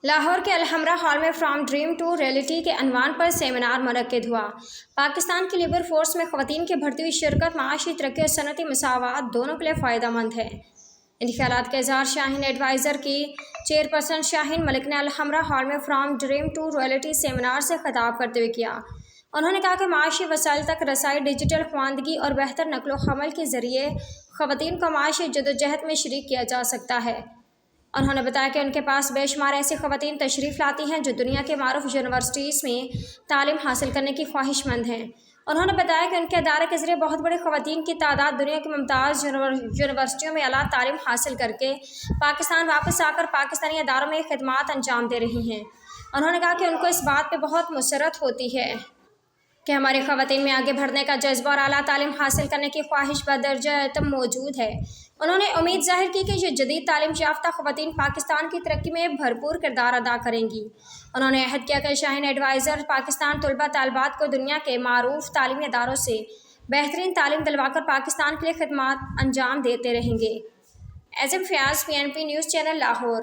لاہور کے الحمرا ہال میں from dream to reality کے عنوان پر سیمینار منعقد ہوا۔ پاکستان کی لیبر فورس میں خواتین کی بڑھتی ہوئی شرکت معاشی ترقی اور صنعتی مساوات دونوں کے لیے فائدہ مند ہے۔ ان خیالات کا اظہار شاہین ایڈوائزر کی چیئرپرسن شاہین ملک نے الحمرا ہال میں from dream to reality seminar سے خطاب کرتے ہوئے کیا۔ انہوں نے کہا کہ معاشی وسائل تک رسائی، ڈیجیٹل خواندگی اور بہتر نقل و حمل کے ذریعے خواتین کو معاشی جدوجہد میں شریک کیا جا سکتا ہے۔ انہوں نے بتایا کہ ان کے پاس بے شمار ایسی خواتین تشریف لاتی ہیں جو دنیا کے معروف یونیورسٹیز میں تعلیم حاصل کرنے کی خواہش مند ہیں۔ انہوں نے بتایا کہ ان کے ادارے کے ذریعے بہت بڑی خواتین کی تعداد دنیا کی ممتاز یونیورسٹیوں میں اعلیٰ تعلیم حاصل کر کے پاکستان واپس آ کر پاکستانی اداروں میں خدمات انجام دے رہی ہیں۔ انہوں نے کہا کہ ان کو اس بات پہ بہت مسرت ہوتی ہے کہ ہماری خواتین میں آگے بڑھنے کا جذبہ اور اعلیٰ تعلیم حاصل کرنے کی خواہش بدرجہ اتم موجود ہے۔ انہوں نے امید ظاہر کی کہ یہ جدید تعلیم یافتہ خواتین پاکستان کی ترقی میں بھرپور کردار ادا کریں گی۔ انہوں نے عہد کیا کہ شاہین ایڈوائزر پاکستان طلباء طالبات کو دنیا کے معروف تعلیمی اداروں سے بہترین تعلیم دلوا کر پاکستان کے لیے خدمات انجام دیتے رہیں گے۔ Azam Fayyaz, PNP news channel, Lahore.